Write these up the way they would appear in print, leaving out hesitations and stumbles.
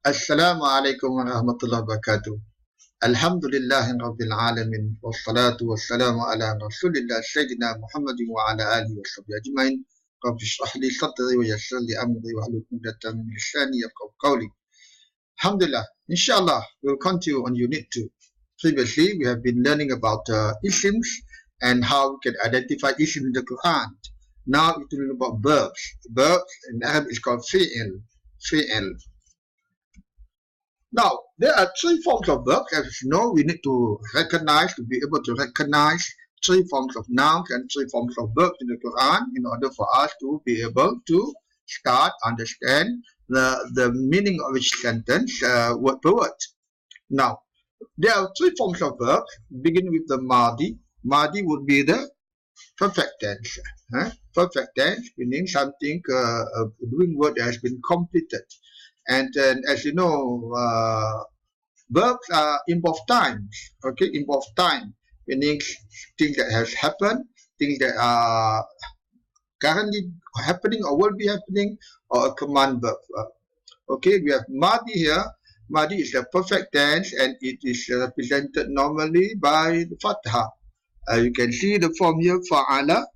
Assalamu alaikum wa rahmatullahi wa barakatuh. Alhamdulillahi rabbil alamin. Wassalatu wassalamu ala rasulillah Sayyidina Muhammadin wa ala alihi wa sahbihi ajma'in. Rabbi shrah li sadri wa yassir li amri wa hlul 'uqdatam min lisani yafqahu qawli. Alhamdulillah. Inshallah, we'll continue on Unit 2. Previously, we have been learning about isms and how we can identify isms in the Quran. Now, we're talking about verbs. Verbs in Arabic is called Fe'el. Fe'el. Now, there are three forms of verbs. As you know, we need to be able to recognize three forms of nouns and three forms of verbs in the Quran in order for us to be able to understand the meaning of each sentence word per word. Now, there are three forms of verbs, beginning with the Madi. Madi would be the perfect tense. Perfect tense meaning something, doing work that has been completed. And as you know, verbs involve time. Okay, involve time, meaning things that has happened, things that are currently happening or will be happening, or a command verb. Okay, we have Madi here. Madi is a perfect tense and it is represented normally by the Fatha. You can see the form here, Fa'ala.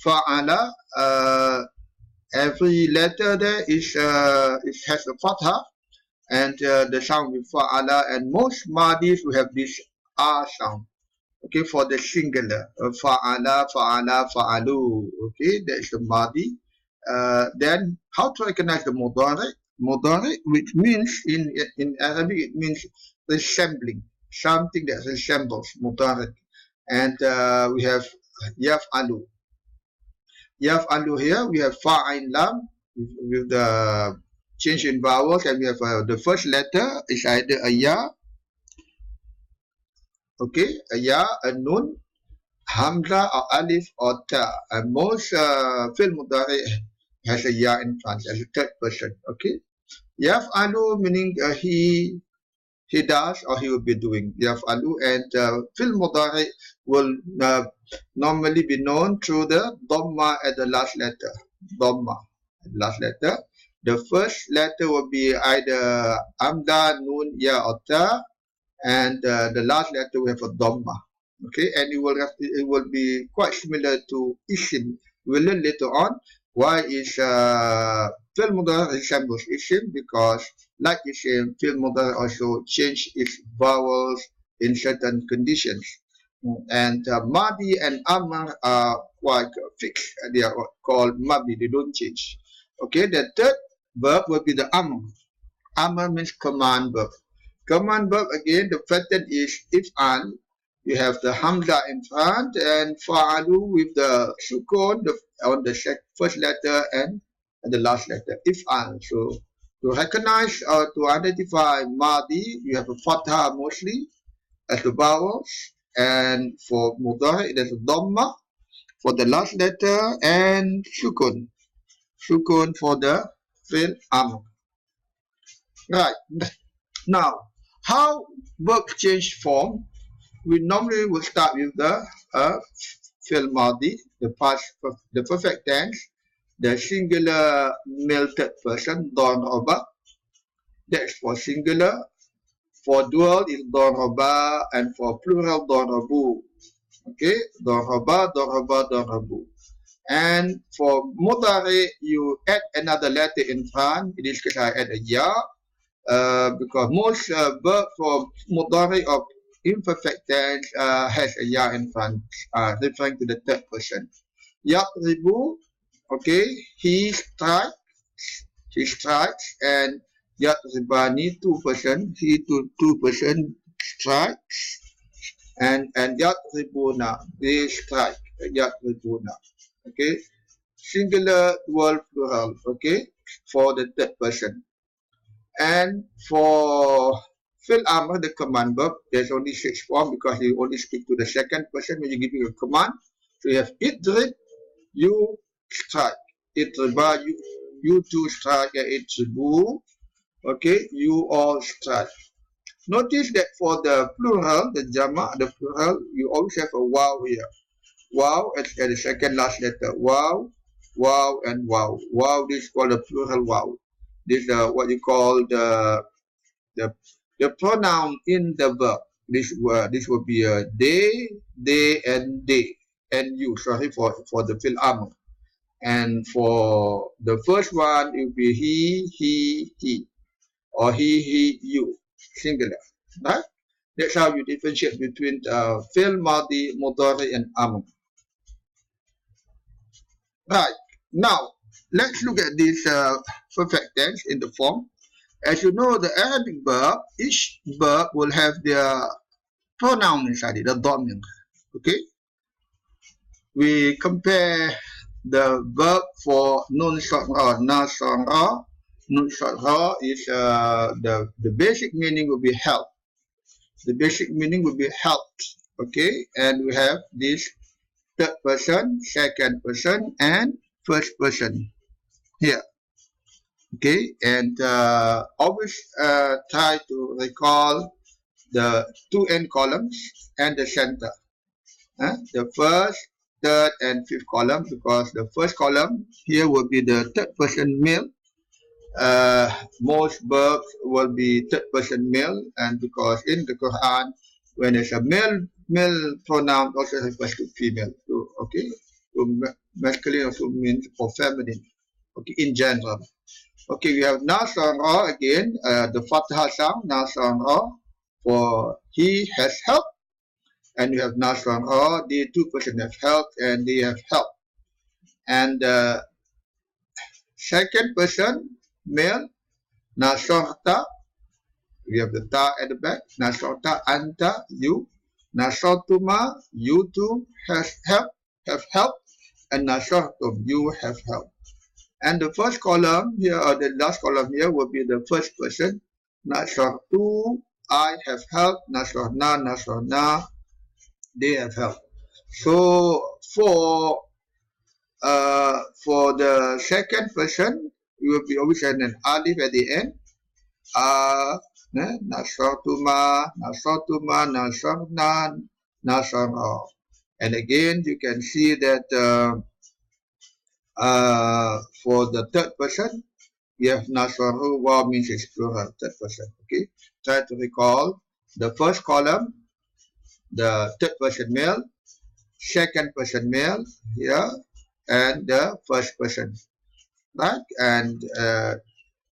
Fa'ala. Every letter there it has a fatha, and the sound with fa'ala, and most madis will have this R sound. Okay, for the singular, fa'ala, fa'ala, fa'alu. Okay, that is the madi. Then how to recognize the mudari? Mudari, which means in Arabic it means resembling, something that resembles mudari, and we have yaf'alu. Yaf'alu here, we have fa'ain lam with the change in vowels, and we have the first letter is either a ya, okay, a ya, a nun, hamza, or alif, or ta. And most fi'l mudari has a ya in front as a third person. Okay, yaf'alu meaning he does or he will be doing. Yaf'alu, and fi'l mudari will normally be known through the dhamma at the last letter. Dhamma at the last letter. The first letter will be either amda, nun, ya, or ta, and the last letter will have a dhamma. Okay, and it will be quite similar to isim. We'll learn later on why is fi'l mudari resembles isim, because like isim, fi'l mudari also change its vowels in certain conditions. And Madi and Amr are quite fixed. They are called Madi, they don't change. Okay, the third verb will be the Amr. Amr means command verb. Command verb, again, the pattern is if'al. You have the Hamza in front, and Fa'alu with the Sukun on the first letter and the last letter. If'al. So to recognize or to identify Madi, you have a Fatha mostly as the vowels. And for mudari, there's a dhamma for the last letter and sukun. Sukun for the fi'l amr. Right. Now, how verbs change form? We normally will start with the fi'l madi, the perfect tense, the singular male third person, daraba. That's for singular. For dual is daraba, and for plural darabu. Okay, daraba, daraba, darabu. And for mudari, you add another letter in front. In this case, I add a ya, because most verbs for mudari of imperfect tense has a ya in front, referring to the third person. Yaqribu, okay, he strikes, and Yaqribani, two-person, he two-person strikes, and Yaqribuna, they strike, Yaqribuna, okay, singular, dual, plural, okay, for the third person. And for fi'l amr, the command verb, there's only 6 forms because you only speak to the second person when you give a command. So you have idrib, you strike, idriba, you two strike, idribu. Okay, you all strike. Notice that for the plural, the jama, the plural, you always have a waw here. Waw at the second last letter. Waw, waw, and waw. Waw, this is called a plural waw. this what you call the pronoun in the verb. This will be a they, and they, and you. Sorry for the Fe'el. And for the first one, it will be he, or he, you, singular. Right? That's how you differentiate between Fe'el Madi, Mudari, and Amr. Right. Now, let's look at this perfect tense in the form. As you know, the Arabic verb, each verb will have their pronoun inside it, the dominant. Okay? We compare the verb for nun short ra, na short ra. Nun short ra is the basic meaning will be help. The basic meaning will be helped. Okay? And we have this third person, second person, and first person here. Okay, and always try to recall the two end columns and the center. The first, third, and fifth column, because the first column here will be the third person male. Most verbs will be third person male, and because in the Quran, when there's a male pronoun, also refers to female. So, okay, so masculine also means for feminine. Okay, in general. Okay, we have Nasara again, the Fathah sound, Nasara, for he has helped. And we have Nasara, the two persons have helped and they have helped. And second person, male, Nasarta, we have the ta at the back, Nasarta, anta, you, Nasartuma, you two have helped, and Nasartum, you have helped. And the first column here, or the last column here, will be the first person. Nasartu, I have helped. Nasarna, they have helped. So for the second person, you will be always an alif at the end. Nasartuma, Nasarna, Nasara. And again, you can see that for the third person, we have Nasaru, wa means it's plural, third person. Okay, try to recall the first column, the third person male, second person male here, and the first person, right? And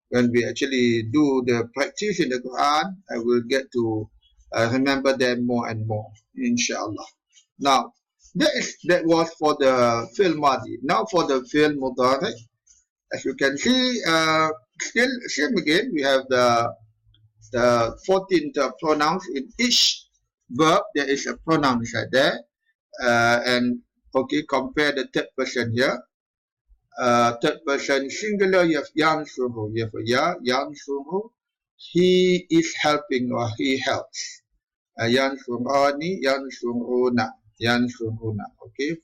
when we actually do the practice in the Quran, I will get to remember them more and more, inshallah. Now, that was for the Fe'el Madi. Now for the Fe'el Mudari. As you can see, still same again. We have the 14th pronouns in each verb. There is a pronoun inside there, and okay, compare the third person here. Third person singular. You have yansuru. You have a yansuru. He is helping or he helps. Yansurani, yansuruna. Okay,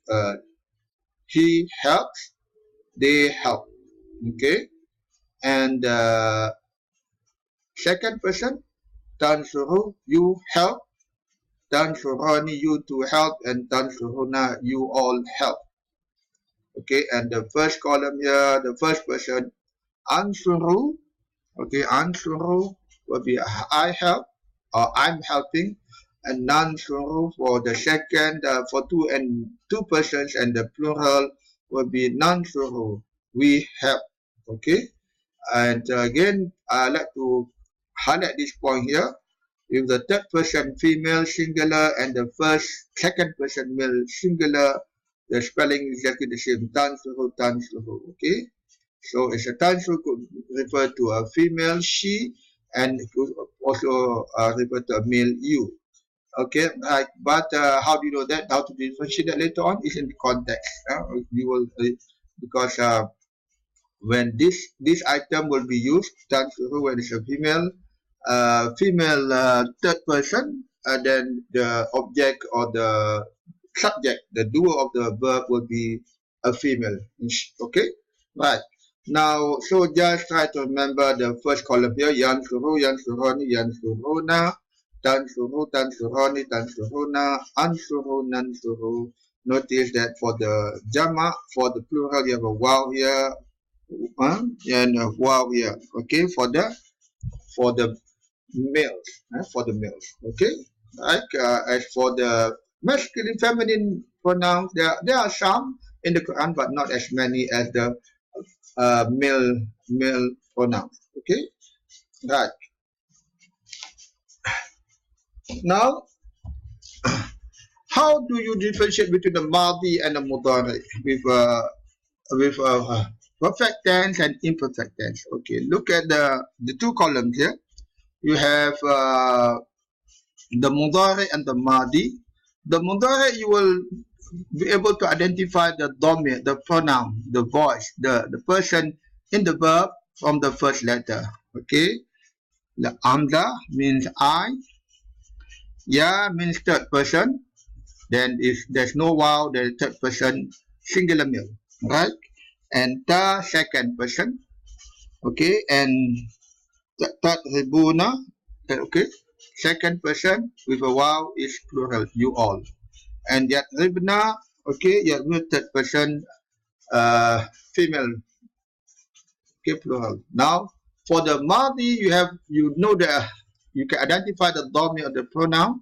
he helps. They help. Okay, and second person, tansuru, you help, tansurani, you to help, and tansuruna, you all help. Okay, and the first column here, the first person, ansuru, okay, ansuru will be I help, or I'm helping, and nansuru for the second, for two persons, and the plural will be nansuru, we help. Okay, and again, I like to highlight this point here. If the third person female singular and the second person male singular, the spelling is exactly the same. Tansuru. Okay, so it's a tansuru could refer to a female she, and it could also refer to a male you. Okay, right. But how do you know that? How to differentiate that later on is in the context. You will because when this item will be used, tansuru when it's a female third person, then the object or the subject, the doer of the verb will be a female. Okay, right. Now, so just try to remember the first column here: yansuru, yansuroni, yansuruna, tansuru, tansuroni, tansuruna, ansuru, nansuru. Notice that for the jama, for the plural, you have a waw here, and wow here. Okay, for the males, for the males. Okay, like as for the masculine, feminine pronouns, there are some in the Quran, but not as many as the male pronouns. Okay, right. Now, how do you differentiate between the Madi and the Mudari with perfect tense and imperfect tense? Okay, look at the two columns here. You have the Mudari and the Madi. The Mudari, you will be able to identify the domain, the pronoun, the voice, the person in the verb from the first letter. Okay, the Amda means I. Ya means third person. Then if there's no wow, the third person singular male, right? And ta second person. Okay, and third ribuna. Okay, second person with a wow is plural, you all. And yet ribna, okay, yet third person female, okay, plural. Now for the Madi, you can identify the domain of the pronoun,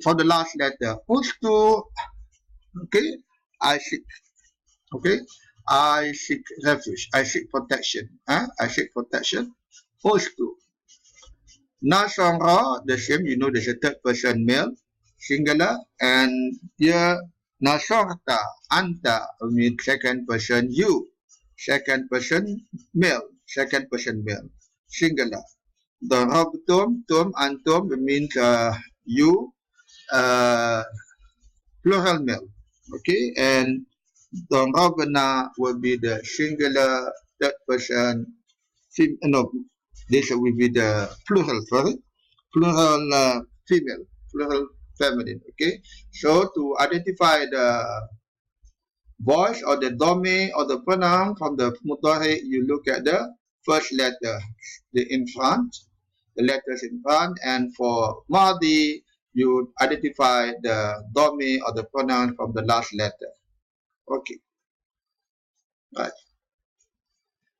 for the last letter. Ustu, okay, I seek, okay, I seek refuge, I seek protection, I seek protection. Ustu. Nasara, the same, you know, there's a third person male, singular, and here Nasarta, anta means second person you, second person male, singular. Darabtum, tum, antum means you, plural male. Okay, and darabna will be the singular third person, no, this will be the plural, sorry, plural female, plural feminine. Okay, so to identify the voice or the domain or the pronoun from the mudari, you look at the first letter, the letters in front, and for Madi, you identify the domain or the pronoun from the last letter. Okay, right.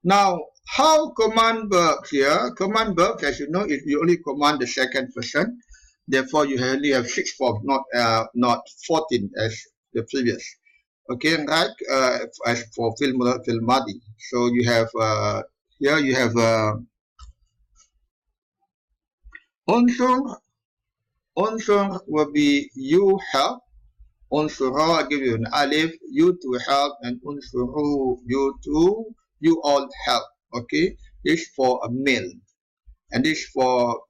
Now, how command verbs here? Command verbs, as you know, if you only command the second person, therefore you only have 6 forms, not 14 as the previous. Okay, right? As for Fe'el Madi, so you have here you have unsur. Unsur will be you help. Unsura, I give you an alif, you to help, and unsuru, you all help. Okay, this for a male, and this for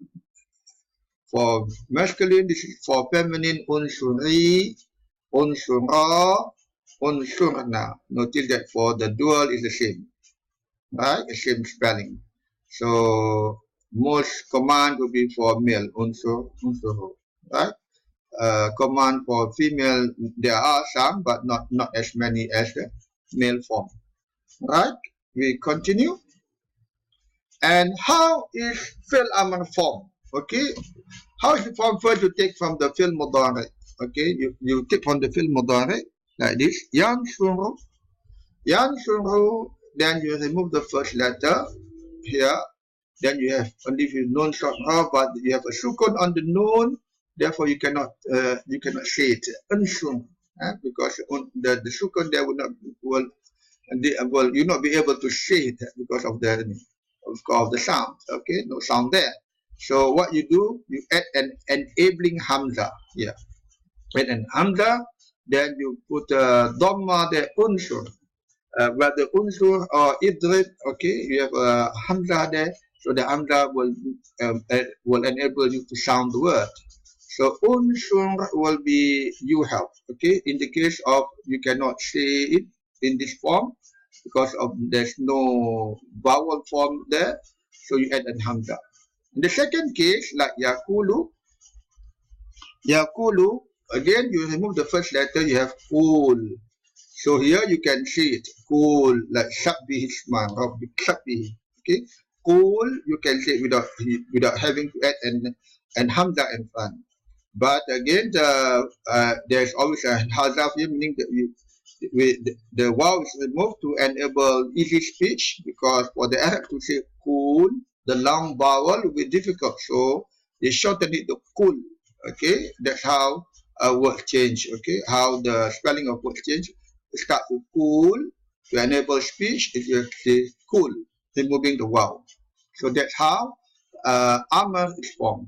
masculine. This is for feminine. Unsuri, unsura, unsurna. Notice that for the dual is the same, right? The same spelling. So most command will be for male, unsuru, right? Command for female, there are some, but not as many as the male form. Right? We continue. And how is Fe'el Amr form? Okay? How is the form first you take from the Fe'el Mudari? Okay? You take from the Fe'el Mudari like this. Yansuru. Yansuru. Then you remove the first letter here. Then you have only known short ra, but you have a sukun on the noon. Therefore, you cannot say it unsung, because the sukun there will you not be able to say it because of the sound. Okay, no sound there. So what you do, you add an enabling hamza here. Add an hamza, then you put a dhamma there unsur. Where the unsur or idrib, okay, you have a hamza there, so the hamza will enable you to sound the word. So unsur will be you help. Okay, in the case of you cannot say it in this form because of there's no vowel form there, so you add an hamza. In the second case, like yakulu, again you remove the first letter, you have kul. So here you can see it, kul, like sabbi hisman, rabbi sabbi. Okay, kul you can say it without having to add an hamza in front. But again, there's always a hazaf here, meaning that the wow is removed to enable easy speech, because for the Arab to say cool, the long vowel will be difficult. So they shorten it to cool. Okay, that's how words change. Okay, how the spelling of words change. It starts with cool to enable speech. It will say cool, removing the wow. So that's how Amr is formed.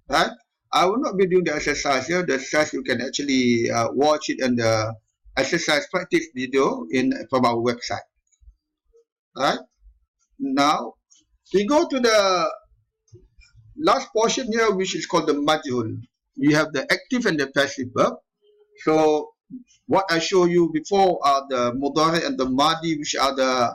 Right? I will not be doing the exercise here. The exercise you can actually watch it in the exercise practice video from our website. Right? Now we go to the last portion here, which is called the majhul. You have the active and the passive verb. So what I show you before are the mudari and the madi, which are the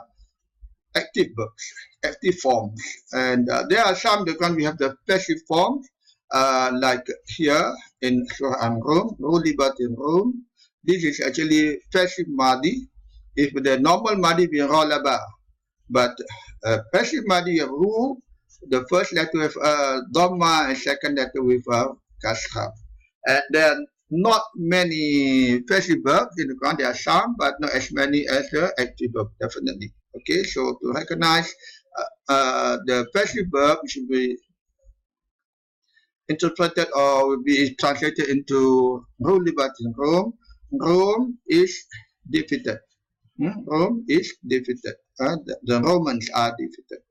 active verbs, active forms. And there are some that we have the passive forms. Like here in Surah An-Rum, Rulibat in Rum. This is actually passive madi. If the normal madi be rolaba, but passive madi you have ru, the first letter with dhamma and second letter with kasra. And there are not many passive verbs in the Quran. There are some, but not as many as the active verb, definitely. Okay, so to recognize the passive verb should be interpreted or will be translated into Rulibat in Rome. Rome is defeated. Rome is defeated. The Romans are defeated.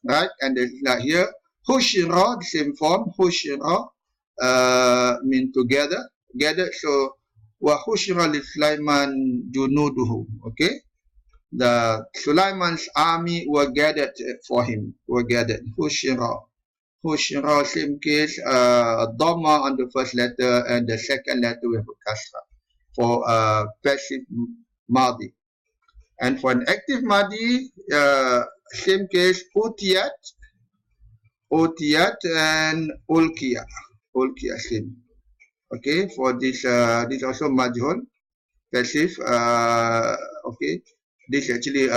Right? And like here, Hushira, the same form, Hushira mean together. So, wa Hushira li Sulaiman junuduhu. Okay? The Sulaiman's army were gathered for him. Hushira. Hushira, same case, Dhamma on the first letter and the second letter with a kasra for passive madi. And for an active madi, same case, utiyat and ulkiya. Same. Okay, for this also majhul, passive. Okay, this actually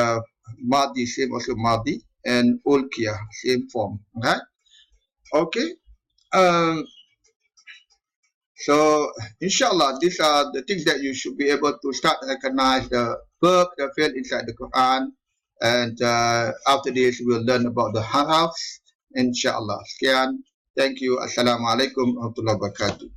madi, same also madi, and ulkiya, same form. Right? Okay, so inshallah these are the things that you should be able to start to recognize the verb, the fi'l inside the Quran, and after this we'll learn about the harafs, inshallah. Sekian, thank you, assalamualaikum warahmatullahi wabarakatuh.